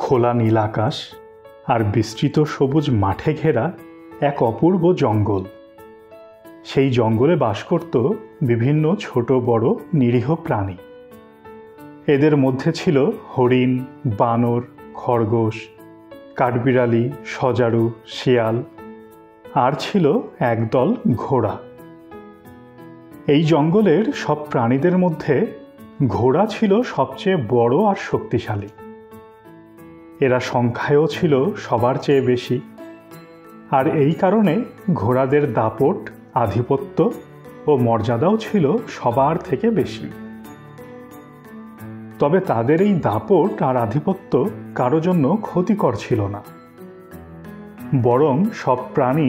খোলা নীল আকাশ আর বিস্তৃত সবুজ মাঠে ঘেরা এক অপূর্ব জঙ্গল। সেই জঙ্গলে বাস করত বিভিন্ন ছোট বড় নিরীহ প্রাণী। এদের মধ্যে ছিল হরিণ, বানর, খরগোশ, কাঠবিড়ালি, সজারু, শিয়াল, আর ছিল একদল ঘোড়া। এই জঙ্গলের সব প্রাণীদের মধ্যে ঘোড়া ছিল সবচেয়ে বড় আর শক্তিশালী। এরা সংখ্যায়ও ছিল সবার চেয়ে বেশি, আর এই কারণে ঘোড়াদের দাপট, আধিপত্য ও মর্যাদাও ছিল সবার থেকে বেশি। তবে তাদের এই দাপট আর আধিপত্য কারো জন্য ক্ষতিকর ছিল না, বরং সব প্রাণী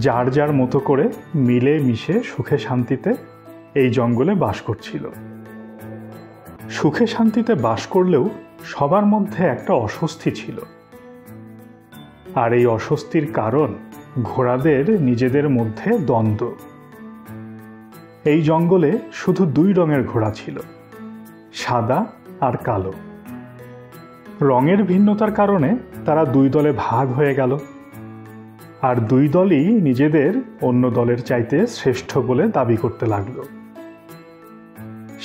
যার যার মতো করে মিলে মিশে সুখে শান্তিতে এই জঙ্গলে বাস করছিল। সুখে শান্তিতে বাস করলেও সবার মধ্যে একটা অস্বস্তি ছিল, আর এই অস্বস্তির কারণ ঘোড়াদের নিজেদের মধ্যে দ্বন্দ্ব। এই জঙ্গলে শুধু দুই রঙের ঘোড়া ছিল, সাদা আর কালো। রঙের ভিন্নতার কারণে তারা দুই দলে ভাগ হয়ে গেল, আর দুই দলই নিজেদের অন্য দলের চাইতে শ্রেষ্ঠ বলে দাবি করতে লাগলো।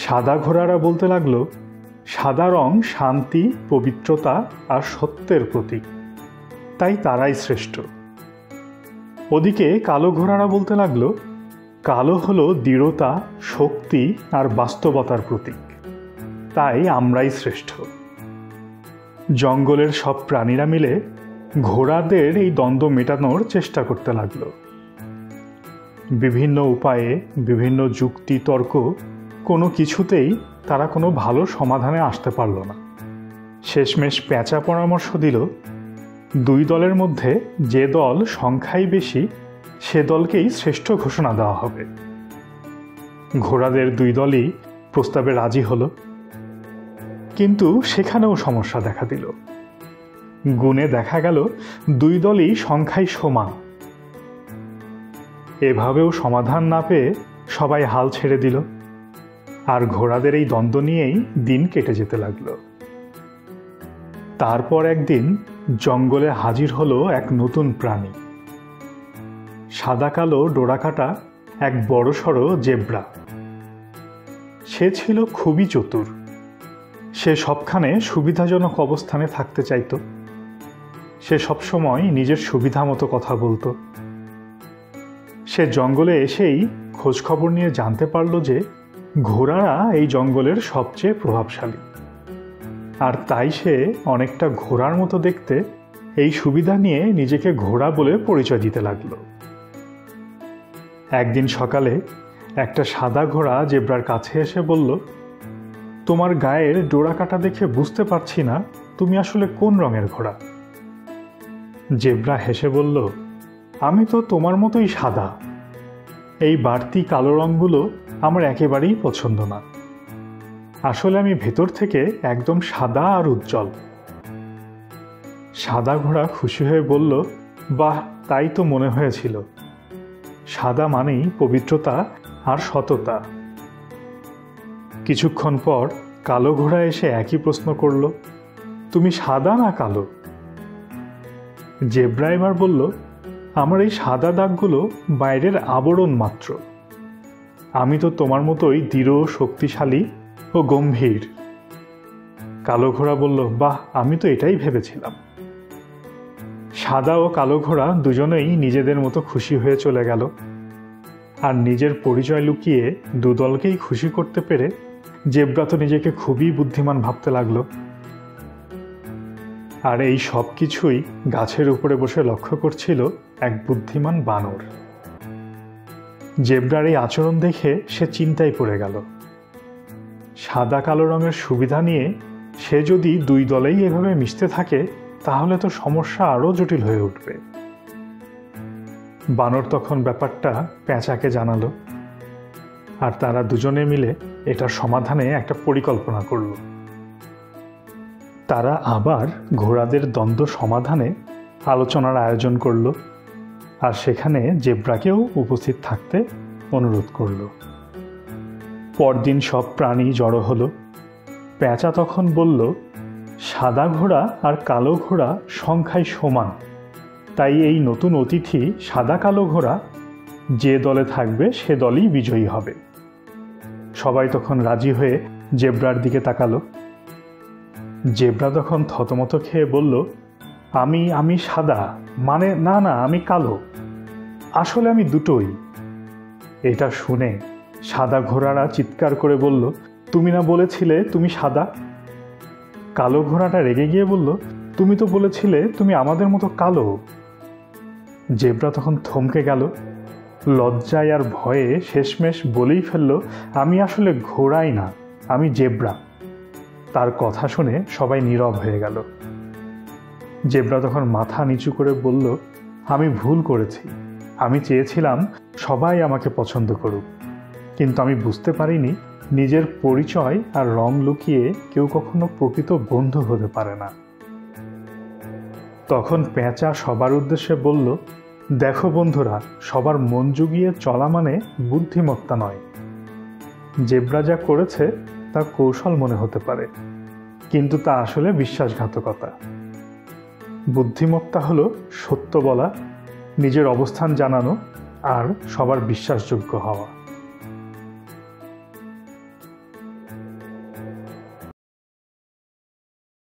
সাদা ঘোড়ারা বলতে লাগলো, সাদা রং শান্তি, পবিত্রতা আর সত্যের প্রতীক, তাই তারাই শ্রেষ্ঠ। ওদিকে কালো ঘোড়ারা বলতে লাগলো, কালো হলো দৃঢ়তা, শক্তি আর বাস্তবতার প্রতীক, তাই আমরাই শ্রেষ্ঠ। জঙ্গলের সব প্রাণীরা মিলে ঘোড়াদের এই দ্বন্দ্ব মেটানোর চেষ্টা করতে লাগলো। বিভিন্ন উপায়ে, বিভিন্ন যুক্তি তর্ক, কোনো কিছুতেই তারা কোনো ভালো সমাধানে আসতে পারল না। শেষমেশ পেঁচা পরামর্শ দিল, দুই দলের মধ্যে যে দল সংখ্যায় বেশি সে দলকেই শ্রেষ্ঠ ঘোষণা দেওয়া হবে। ঘোড়াদের দুই দলই প্রস্তাবে রাজি হলো, কিন্তু সেখানেও সমস্যা দেখা দিল। গুণে দেখা গেল দুই দলই সংখ্যায় সমান। এভাবেও সমাধান না পেয়ে সবাই হাল ছেড়ে দিল, আর ঘোড়াদের এই দ্বন্দ্ব নিয়েই দিন কেটে যেতে লাগলো। তারপর একদিন জঙ্গলে হাজির হলো এক নতুন প্রাণী। সাদা কালো ডোরাকাটা এক বড়সড় জেব্রা। সে ছিল খুবই চতুর। সে সবখানে সুবিধাজনক অবস্থানে থাকতে চাইত। সে সবসময় নিজের সুবিধা মতো কথা বলতো। সে জঙ্গলে এসেই খোঁজখবর নিয়ে জানতে পারল যে ঘোড়ারা এই জঙ্গলের সবচেয়ে প্রভাবশালী, আর তাই সে অনেকটা ঘোড়ার মতো দেখতে এই সুবিধা নিয়ে নিজেকে ঘোড়া বলে পরিচয় দিতে লাগলো। একদিন সকালে একটা সাদা ঘোড়া জেব্রার কাছে এসে বলল, তোমার গায়ের ডোরাকাটা দেখে বুঝতে পারছি না তুমি আসলে কোন রঙের ঘোড়া। জেব্রা হেসে বলল, আমি তো তোমার মতোই সাদা। এই বাড়তি কালো রঙগুলো আমার একেবারেই পছন্দ না। আসলে আমি ভেতর থেকে একদম সাদা আর উজ্জ্বল। সাদা ঘোড়া খুশি হয়ে বলল, বাহ, তাই তো মনে হয়েছিল। সাদা মানেই পবিত্রতা আর সততা। কিছুক্ষণ পর কালো ঘোড়া এসে একই প্রশ্ন করল, তুমি সাদা না কালো? জেব্রা এবার বলল, আমার এই সাদা দাগগুলো বাইরের আবরণ মাত্র। আমি তো তোমার মতোই দৃঢ়, শক্তিশালী ও গম্ভীর। কালো ঘোড়া বলল, বাহ, আমি তো এটাই ভেবেছিলাম। সাদা ও কালো ঘোড়া দুজনেই নিজেদের মতো খুশি হয়ে চলে গেল, আর নিজের পরিচয় লুকিয়ে দুদলকেই খুশি করতে পেরে জেব্রা তো নিজেকে খুবই বুদ্ধিমান ভাবতে লাগলো। আর এই সব কিছুই গাছের উপরে বসে লক্ষ্য করছিল এক বুদ্ধিমান বানর। জেব্রার এই আচরণ দেখে সে চিন্তায় পড়ে গেল। সাদা কালো রঙের সুবিধা নিয়ে সে যদি দুই দলেই এভাবে মিশতে থাকে তাহলে তো সমস্যা আরও জটিল হয়ে উঠবে। বানর তখন ব্যাপারটা পেঁচাকে জানালো, আর তারা দুজনে মিলে এটার সমাধানে একটা পরিকল্পনা করল। তারা আবার ঘোড়াদের দ্বন্দ্ব সমাধানে আলোচনার আয়োজন করল, আর সেখানে জেব্রাকেও উপস্থিত থাকতে অনুরোধ করল। পরদিন সব প্রাণী জড়ো হলো। পেঁচা তখন বলল, সাদা ঘোড়া আর কালো ঘোড়া সংখ্যায় সমান, তাই এই নতুন অতিথি সাদা কালো ঘোড়া যে দলে থাকবে সে দলই বিজয়ী হবে। সবাই তখন রাজি হয়ে জেব্রার দিকে তাকালো। জেব্রা তখন থতমত খেয়ে বলল, আমি সাদা, মানে না না আমি কালো, আসলে আমি দুটোই। এটা শুনে সাদা ঘোড়ারা চিৎকার করে বলল, তুমি না বলেছিলে তুমি সাদা? কালো ঘোড়াটা রেগে গিয়ে বলল, তুমি তো বলেছিলে তুমি আমাদের মতো কালো। জেব্রা তখন থমকে গেল, লজ্জায় আর ভয়ে শেষমেশ বলেই ফেলল, আমি আসলে ঘোড়াই না, আমি জেব্রা। তার কথা শুনে সবাই নীরব হয়ে গেল। জেব্রা তখন মাথা নিচু করে বলল, আমি ভুল করেছি, আমি চেয়েছিলাম সবাই আমাকে পছন্দ করুক, কিন্তু আমি বুঝতে পারিনি নিজের পরিচয় আর রং লুকিয়ে কেউ কখনো প্রকৃত বন্ধু হতে পারে না। তখন পেঁচা সবার উদ্দেশ্যে বলল, দেখো বন্ধুরা, সবার মন জুগিয়ে চলা মানে বুদ্ধিমত্তা নয়। জেব্রা যা করেছে তা কৌশল মনে হতে পারে, কিন্তু তা আসলে বিশ্বাসঘাতকতা। বুদ্ধিমত্তা হলো সত্য বলা, নিজের অবস্থান জানানো আর সবার বিশ্বাসযোগ্য হওয়া।